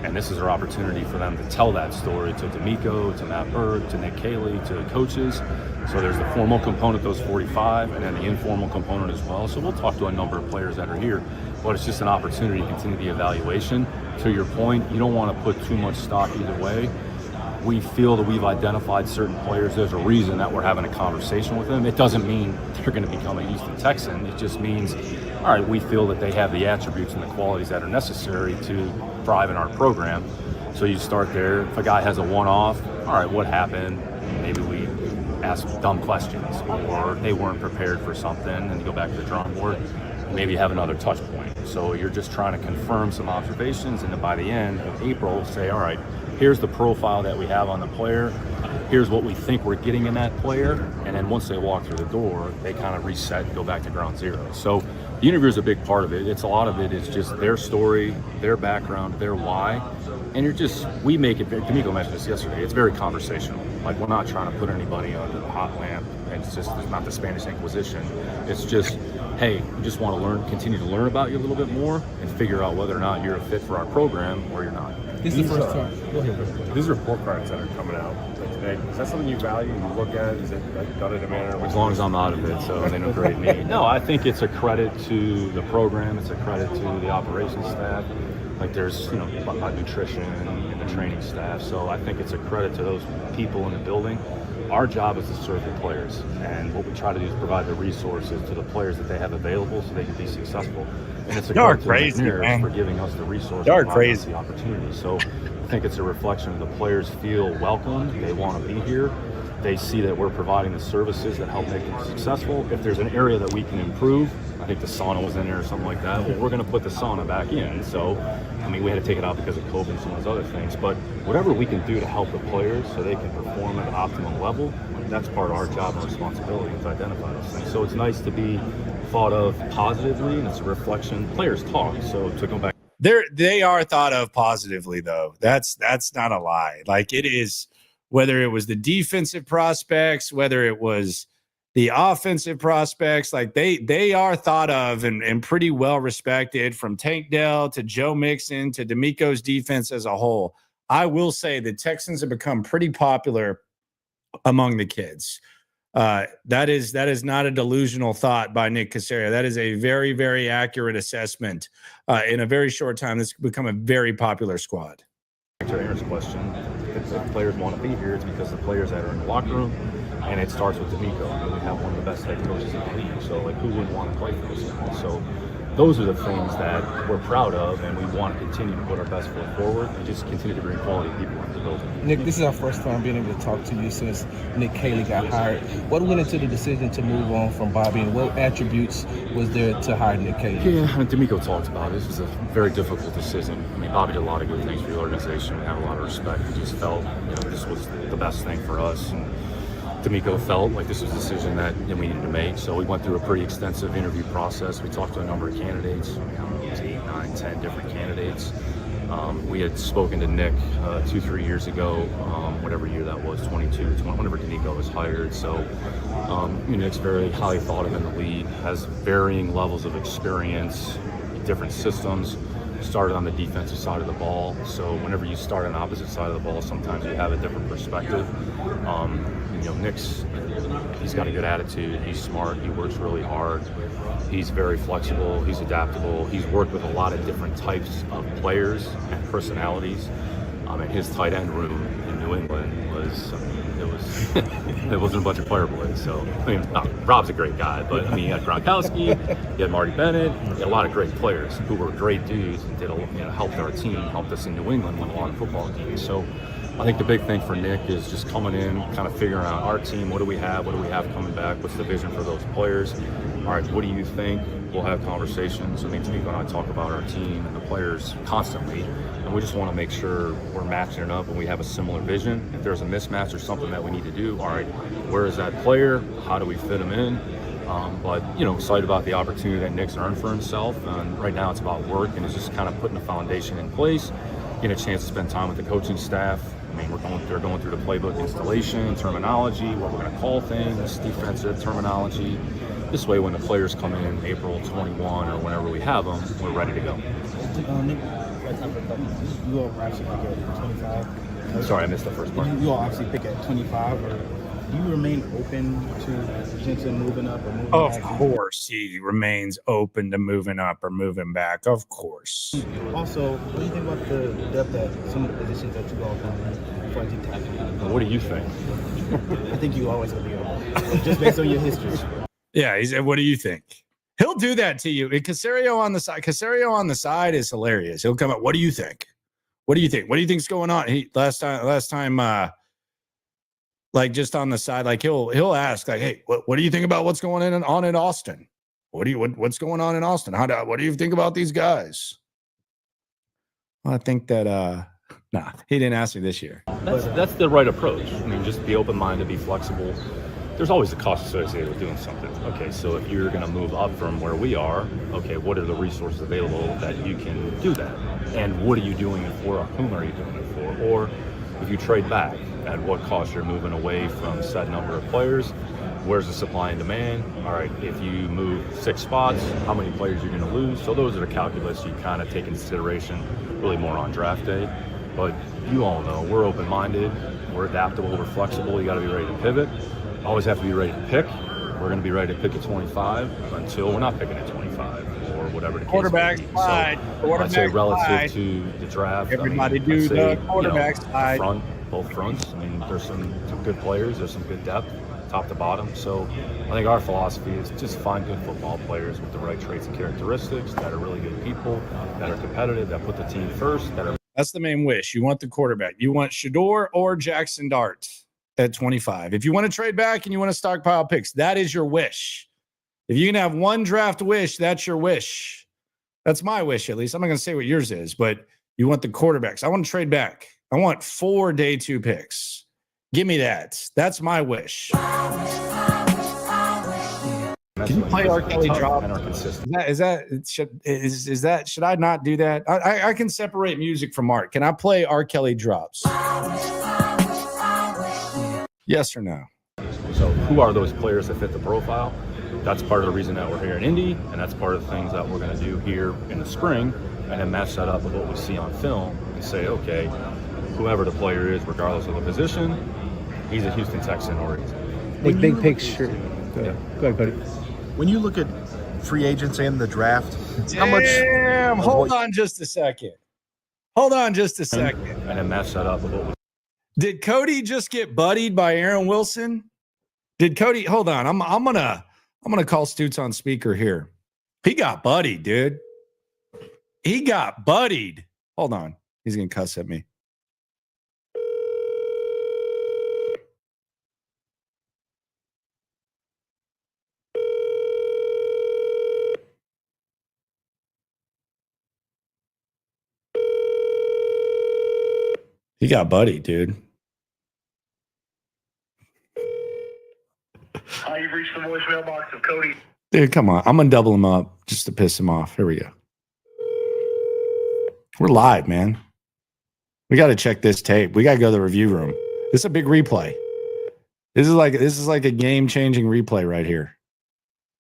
and this is our opportunity for them to tell that story to D'Amico, to Matt Berg, to Nick Caley, to coaches. So there's the formal component, those 45, and then the informal component as well. So we'll talk to a number of players that are here, but it's just an opportunity to continue the evaluation. To your point, you don't want to put too much stock either way. We feel that we've identified certain players. There's a reason that we're having a conversation with them. It doesn't mean they're going to become a Houston Texan. It just means, all right, we feel that they have the attributes and the qualities that are necessary to thrive in our program. So you start there. If a guy has a one-off, all right, what happened? Maybe we ask dumb questions, or they weren't prepared for something, and you go back to the drawing board. Maybe have another touch point. So you're just trying to confirm some observations, and then by the end of April, say, all right, here's the profile that we have on the player. Here's what we think we're getting in that player. And then once they walk through the door, they kind of reset and go back to ground zero. So the interview is a big part of it. A lot of it is just their story, their background, their why. And we make it, D'Amico mentioned this yesterday, it's very conversational. Like, we're not trying to put anybody under the hot lamp. It's not the Spanish Inquisition. It's just, hey, we just want to continue to learn about you a little bit more and figure out whether or not you're a fit for our program or you're not. These report cards that are coming out today, is that something you value, you look at? Is it done in a manner? As long as I'm out of it, so they don't grade me. No, I think it's a credit to the program. It's a credit to the operations staff. Like, there's, about nutrition and the training staff. So I think it's a credit to those people in the building. Our job is to serve the players, and what we try to do is provide the resources to the players that they have available so they can be successful. And it's a credit to the engineers for giving us the resources and the opportunity. So I think it's a reflection of the players feel welcome. They want to be here. They see that we're providing the services that help make them successful. If there's an area that we can improve, I think the sauna was in there or something like that, well, we're going to put the sauna back in. So, we had to take it out because of COVID and some of those other things. But whatever we can do to help the players so they can perform at an optimum level, that's part of our job and responsibility to identify those things. So it's nice to be thought of positively, and it's a reflection. Players talk, so to go back. They are thought of positively, though. That's not a lie. Like, it is, whether it was the defensive prospects, whether it was the offensive prospects, like they are thought of and pretty well respected, from Tank Dell to Joe Mixon to D'Amico's defense as a whole. I will say the Texans have become pretty popular among the kids. That is not a delusional thought by Nick Caserio. That is a very, very accurate assessment. In a very short time, this has become a very popular squad. To Aaron's question, if the players want to be here, it's because the players that are in the locker room, and it starts with D'Amico. We have one of the best head coaches in the league, so who wouldn't want to play for this guy? So those are the things that we're proud of, and we want to continue to put our best foot forward and just continue to bring quality people into the building. Nick, this is our first time being able to talk to you since Nick Caley got hired. What went into the decision to move on from Bobby, and what attributes was there to hire Nick Caley? Yeah, I mean, D'Amico talked about it. This was a very difficult decision. I mean, Bobby did a lot of good things for the organization. We had a lot of respect. We just felt, this was the best thing for us. And D'Amico felt like this was a decision that we needed to make. So we went through a pretty extensive interview process. We talked to a number of candidates, 8, 9, 10 different candidates. We had spoken to Nick 2-3 years ago, whatever year that was, 22, whenever D'Amico was hired. So Nick's very highly thought of in the league, has varying levels of experience, different systems. Started on the defensive side of the ball, so whenever you start on the opposite side of the ball, sometimes you have a different perspective. He's got a good attitude, he's smart, he works really hard, he's very flexible, he's adaptable, he's worked with a lot of different types of players and personalities. And his tight end room in New England it wasn't a bunch of player boys. So Rob's a great guy, but he had Gronkowski, he had Marty Bennett, he had a lot of great players who were great dudes and helped our team, helped us in New England win a lot of football games. So I think the big thing for Nick is just coming in, kind of figuring out our team, what do we have coming back, what's the vision for those players, all right, what do you think? We'll have conversations. I mean, D'Amico and I talk about our team and the players constantly, and we just want to make sure we're matching it up and we have a similar vision. If there's a mismatch or something that we need to do, all right, where is that player? How do we fit him in? But excited about the opportunity that Nick's earned for himself, and right now it's about work and it's just kind of putting the foundation in place, getting a chance to spend time with the coaching staff. I mean, they're going through the playbook installation, terminology, what we're going to call things, defensive terminology. This way, when the players come in April 21 or whenever we have them, we're ready to go. Nick, you all actually pick at 25. Sorry, I missed the first part. You all actually pick at 25, or do you remain open to potentially moving up or moving back? Of course, he remains open to moving up or moving back. Of course. Also, what do you think about the depth at some of the positions that you all have before you tackle? What do you think? I think you always going to be open, just based on your history. Yeah, he said, what do you think? He'll do that to you. And Caserio on the side is hilarious. He'll come up, what do you think? What do you think? What do you think's going on? Last time, like just on the side, like he'll ask, like, hey, what do you think about what's going on in Austin? What's going on in Austin? What do you think about these guys? Well, I think that he didn't ask me this year. That's the right approach. I mean, just be open-minded, be flexible. There's always a cost associated with doing something. Okay, so if you're going to move up from where we are, okay, what are the resources available that you can do that? And what are you doing it for, or whom are you doing it for? Or if you trade back, at what cost you're moving away from set number of players? Where's the supply and demand? All right, if you move 6 spots, how many players you're going to lose? So those are the calculus you kind of take into consideration, really more on draft day. But you all know we're open-minded, we're adaptable, we're flexible. You got to be ready to pivot. Always have to be ready to pick. We're going to be ready to pick at 25 until we're not picking at 25 or whatever the case Quarterback may be. slide. So I'd say relative to the draft, Everybody do the quarterback slide. Both fronts. I mean, there's some good players. There's some good depth, top to bottom. So I think our philosophy is just find good football players with the right traits and characteristics that are really good people, that are competitive, that put the team first. That's the main wish. You want the quarterback. You want Shador or Jackson Dart at 25. If you want to trade back and you want to stockpile picks, that is your wish. If you can have one draft wish, that's your wish. That's my wish, at least. I'm not going to say what yours is, but you want the quarterbacks. I want to trade back. I want 4 day 2 picks. Give me that. That's my wish. Can you play R. Kelly drop? Should I not do that? I can separate music from art. Can I play R. Kelly drops? Yes or no? So who are those players that fit the profile? That's part of the reason that we're here in Indy, and that's part of the things that we're going to do here in the spring, and then match that up with what we see on film and say, okay, whoever the player is, regardless of the position, he's a Houston Texan or big picture. Go ahead, Cody. When you look at free agents and the draft, how much? Hold on just a second. And then match that up with what we Did Cody just get buddied by Aaron Wilson? Did Cody? Hold on. I'm gonna call Stoots on speaker here. He got buddied, dude. He got buddied. Hold on. He's going to cuss at me. He got buddied, dude. Hi, you've reached the voicemail box of Cody. Dude, come on. I'm going to double him up just to piss him off. Here we go. We're live, man. We got to check this tape. We got to go to the review room. This is a big replay. This is like a game-changing replay right here.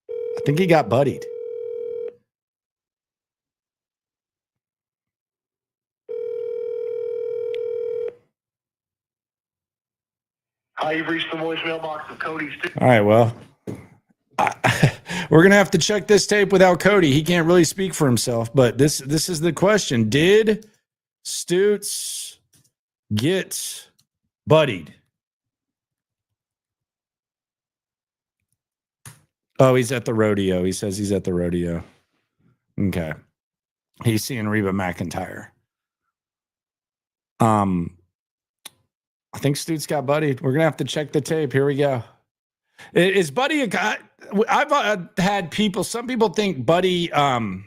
I think he got buddied. Hi, you've reached the voicemail box of Cody Stoots. All right, well, we're going to have to check this tape without Cody. He can't really speak for himself, but this is the question. Did Stoots get buddied? Oh, he's at the rodeo. He says he's at the rodeo. Okay. He's seeing Reba McEntire. I think Stoots got buddied. We're going to have to check the tape. Here we go. Is Buddy a guy? I've had people, some people think Buddy, some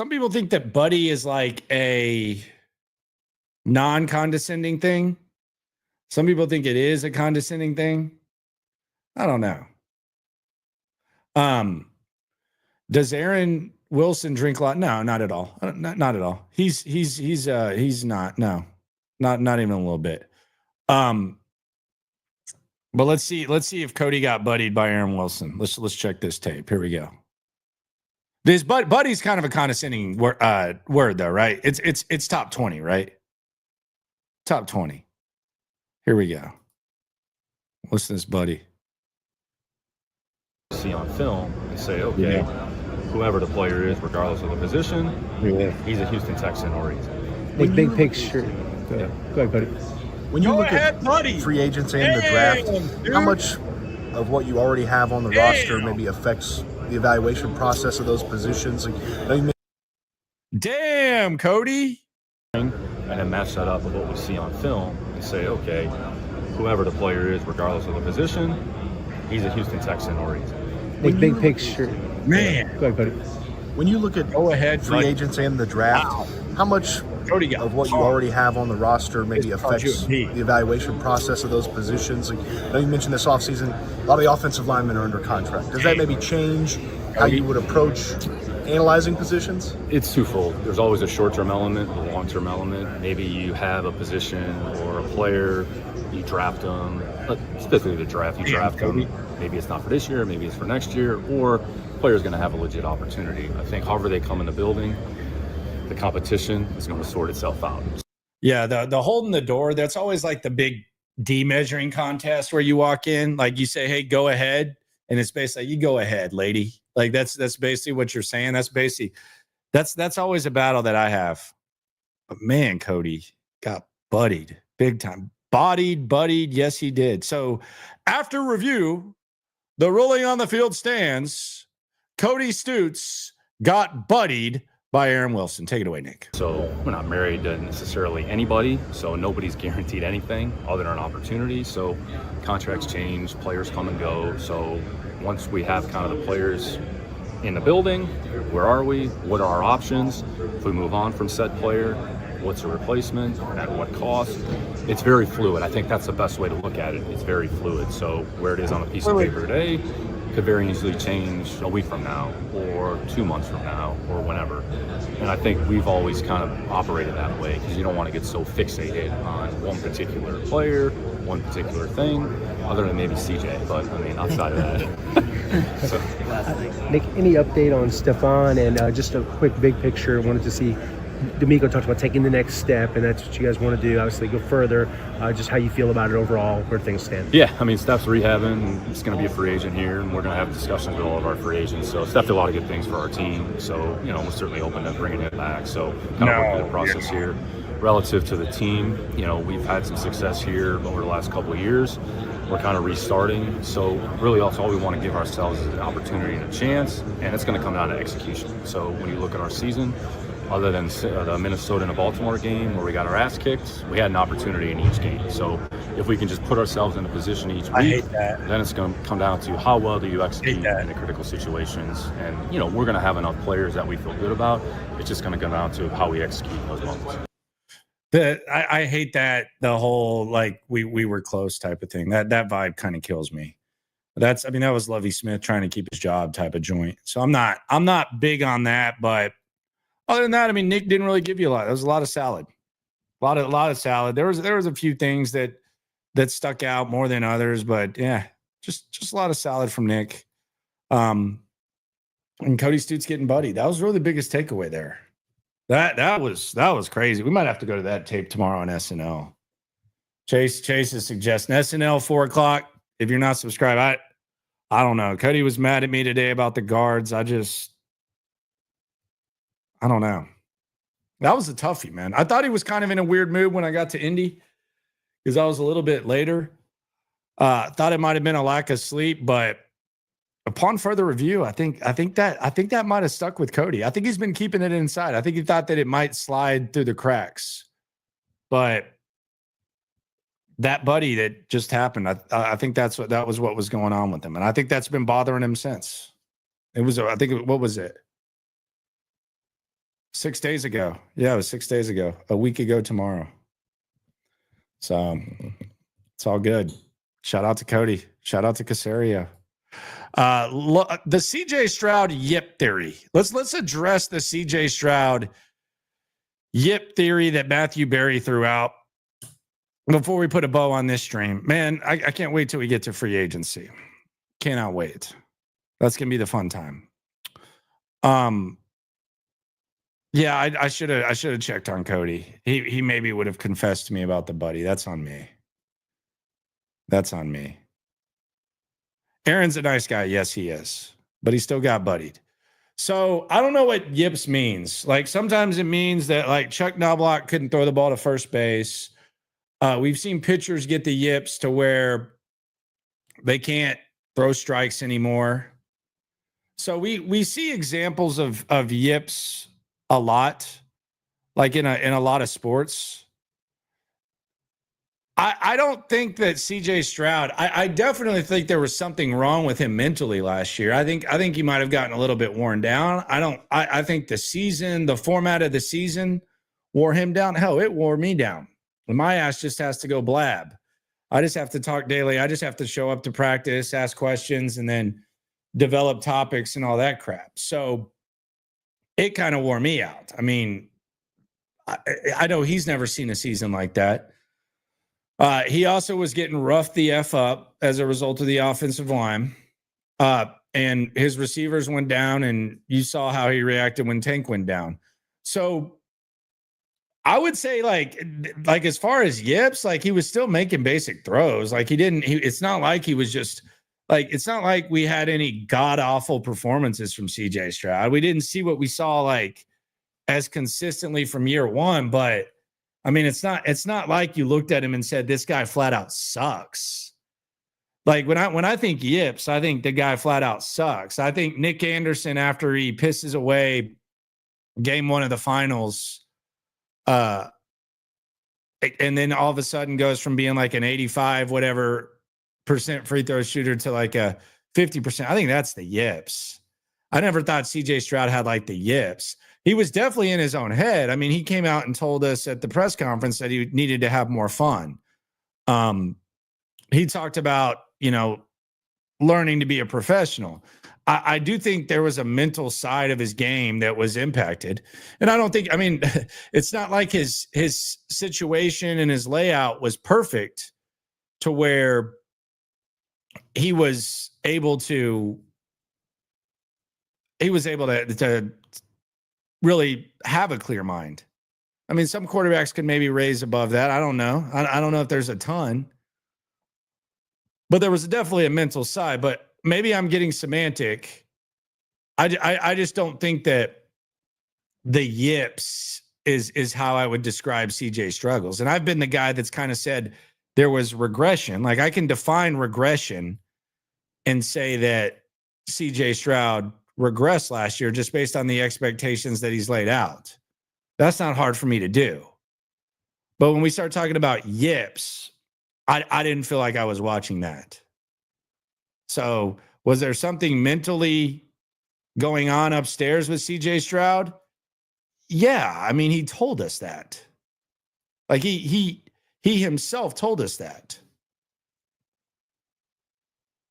people think that Buddy is like a non-condescending thing. Some people think it is a condescending thing. I don't know. Does Aaron Wilson drink a lot? No, not at all. Not at all. He's not. No, not even a little bit. But let's see if Cody got buddied by Aaron Wilson. Let's check this tape. Here we go. This buddy's kind of a condescending word though, right? It's top 20, right? Top 20. Here we go. Listen to this, buddy. See on film and say, okay, whoever the player is, regardless of the position, he's a Houston Texan or he's big picture. Go ahead, buddy. When you look at free agents and the draft, how much of what you already have on the roster maybe affects the evaluation process of those positions? Damn, Cody. and then match that up with what we see on film and say, okay, whoever the player is, regardless of the position, he's a Houston Texan or he's big picture. Man. Go ahead, buddy. When you look at free agents and the draft, how much of what you already have on the roster maybe affects the evaluation process of those positions? Like, I know you mentioned this offseason, a lot of the offensive linemen are under contract. Does that maybe change how you would approach analyzing positions? It's twofold. There's always a short-term element, a long-term element. Maybe you have a position or a player, you draft them, specifically the draft, you draft them. Maybe it's not for this year, maybe it's for next year, or the player's going to have a legit opportunity. I think however they come in the building, the competition is going to sort itself out. Yeah, the holding the door, that's always like the big de-measuring contest where you walk in, like you say, hey, go ahead. And it's basically, you go ahead, lady. Like that's basically what you're saying. That's always a battle that I have. But man, Cody got buddied big time. Buddied. Yes, he did. So after review, the ruling on the field stands. Cody Stoots got buddied by Aaron Wilson. Take it away, Nick. So we're not married to necessarily anybody, so nobody's guaranteed anything other than an opportunity. So contracts change, players come and go. So once we have kind of the players in the building, where are we? What are our options? If we move on from said player, what's a replacement? At what cost? It's very fluid. I think that's the best way to look at it. It's very fluid. So where it is on a piece of paper today could very easily change a week from now or 2 months from now or whenever. And I think we've always kind of operated that way because you don't want to get so fixated on one particular player, one particular thing, other than maybe CJ. But I mean, outside of that. So. Nick, any update on Stefan and just a quick big picture? Wanted to see. D'Amico talked about taking the next step, and that's what you guys want to do. Obviously, go further. Just how you feel about it overall, where things stand. Yeah, I mean, Steph's rehabbing. He's going to be a free agent here, and we're going to have discussions with all of our free agents. So Steph did a lot of good things for our team. So, you know, we're certainly open to bringing him back. So kind of work through the process here. Relative to the team, you know, we've had some success here over the last couple of years. We're kind of restarting. So really also all we want to give ourselves is an opportunity and a chance, and it's going to come down to execution. So when you look at our season, other than the Minnesota and the Baltimore game where we got our ass kicked, we had an opportunity in each game. So if we can just put ourselves in a position each week, then it's going to come down to how well do you execute in the critical situations. And, we're going to have enough players that we feel good about. It's just going to come down to how we execute in those moments. I hate that, the whole, like, we were close type of thing. That vibe kind of kills me. That was Lovie Smith trying to keep his job type of joint. So I'm not big on that, but other than that, Nick didn't really give you a lot. There was a lot of salad. A lot of salad. There was a few things that stuck out more than others, but yeah, just a lot of salad from Nick. And Cody Stoots getting buddy. That was really the biggest takeaway there. That was crazy. We might have to go to that tape tomorrow on SNL. Chase is suggesting SNL 4:00. If you're not subscribed, I don't know. Cody was mad at me today about the guards. I don't know. That was a toughie, man. I thought he was kind of in a weird mood when I got to Indy because I was a little bit later. Thought it might have been a lack of sleep, but upon further review, I think that might have stuck with Cody. I think he's been keeping it inside. I think he thought that it might slide through the cracks, but that buddy that just happened, I think that was what was going on with him, and I think that's been bothering him since. What was it? 6 days ago. Yeah, it was 6 days ago. A week ago tomorrow. So it's all good. Shout out to Cody. Shout out to Caserio. The CJ Stroud yip theory. Let's address the CJ Stroud yip theory that Matthew Berry threw out before we put a bow on this stream. Man, I can't wait till we get to free agency. Cannot wait. That's gonna be the fun time. Yeah, I should have checked on Cody. He maybe would have confessed to me about the buddy. That's on me. Aaron's a nice guy. Yes, he is. But he still got buddied. So I don't know what yips means. Like sometimes it means that like Chuck Knobloch couldn't throw the ball to first base. We've seen pitchers get the yips to where they can't throw strikes anymore. So we see examples of yips a lot, like in a lot of sports. I don't think that CJ Stroud, I definitely think there was something wrong with him mentally last year. I think he might have gotten a little bit worn down. I think the format of the season wore him down. Hell, it wore me down. My ass just has to go blab. I just have to talk daily. I just have to show up to practice, ask questions, and then develop topics and all that crap. So it kind of wore me out. I know he's never seen a season like that. He also was getting roughed the F up as a result of the offensive line. And his receivers went down, and you saw how he reacted when Tank went down. So I would say like as far as yips, like he was still making basic throws. Like it's not like he was just like, it's not like we had any god awful performances from CJ Stroud. We didn't see what we saw like as consistently from year one, but it's not like you looked at him and said, this guy flat out sucks. Like when I think yips, I think the guy flat out sucks. I think Nick Anderson, after he pisses away game one of the finals, and then all of a sudden goes from being like an 85 whatever % free throw shooter to like a 50%. I think that's the yips. I never thought CJ Stroud had like the yips. He was definitely in his own head. He came out and told us at the press conference that he needed to have more fun. He talked about, learning to be a professional. I do think there was a mental side of his game that was impacted. And I don't think, it's not like his situation and his layout was perfect to where he was able to really have a clear mind. Some quarterbacks could maybe raise above that. I don't know. I don't know if there's a ton, but there was definitely a mental side. But maybe I'm getting semantic. I just don't think that the yips is how I would describe CJ struggles. And I've been the guy that's kind of said there was regression. Like, I can define regression and say that CJ Stroud regressed last year just based on the expectations that he's laid out. That's not hard for me to do. But when we start talking about yips, I didn't feel like I was watching that. So was there something mentally going on upstairs with CJ Stroud? Yeah. I mean, he told us that. Like, he himself told us that.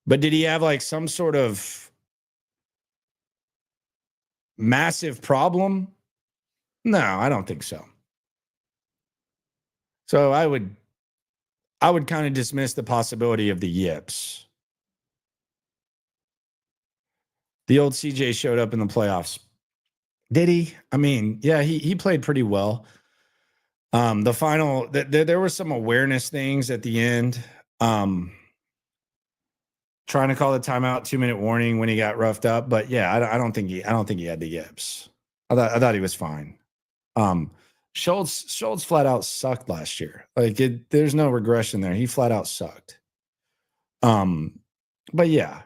But did he have like some sort of massive problem? No, I don't think so. So I would kind of dismiss the possibility of the yips. The old CJ showed up in the playoffs. Did he? I mean, yeah, he played pretty well. The final, there were some awareness things at the end. Trying to call the timeout, 2-minute warning when he got roughed up, but yeah, I don't think he had the yips. I thought he was fine. Schultz flat out sucked last year. Like, there's no regression there. He flat out sucked. But yeah,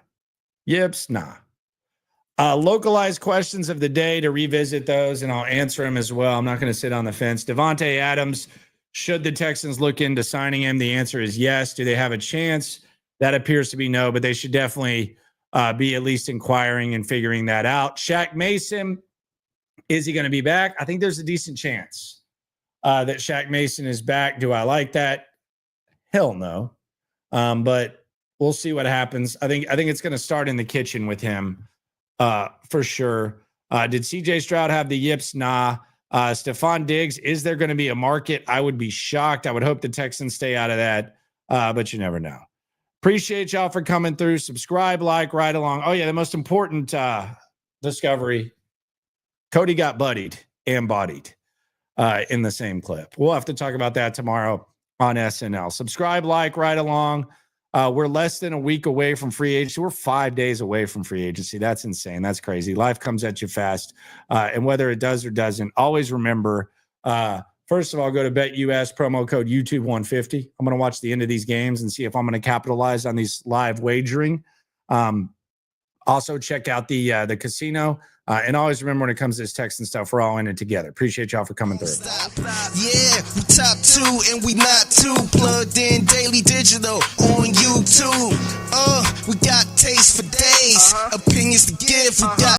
yips, nah. Localized questions of the day to revisit those, and I'll answer them as well. I'm not going to sit on the fence. Davante Adams, should the Texans look into signing him? The answer is yes. Do they have a chance? That appears to be no, but they should definitely be at least inquiring and figuring that out. Shaq Mason, is he going to be back? I think there's a decent chance that Shaq Mason is back. Do I like that? Hell no. But we'll see what happens. I think it's going to start in the kitchen with him for sure. Did CJ Stroud have the yips? Nah. Stephon Diggs, is there going to be a market? I would be shocked. I would hope the Texans stay out of that, but you never know. Appreciate y'all for coming through. Subscribe, like, ride along. Oh, yeah, the most important discovery, Cody got buddied and bodied in the same clip. We'll have to talk about that tomorrow on SNL. Subscribe, like, ride along. We're less than a week away from free agency. We're 5 days away from free agency. That's insane. That's crazy. Life comes at you fast. And whether it does or doesn't, always remember, first of all, go to BetUS, promo code YouTube150. I'm going to watch the end of these games and see if I'm going to capitalize on these live wagering. Also, check out the casino. And always remember, when it comes to this Texan stuff, we're all in it together. Appreciate y'all for coming through. Yeah, we top 2 and we not too plugged in daily digital on YouTube. We got taste for days, opinions to give. We got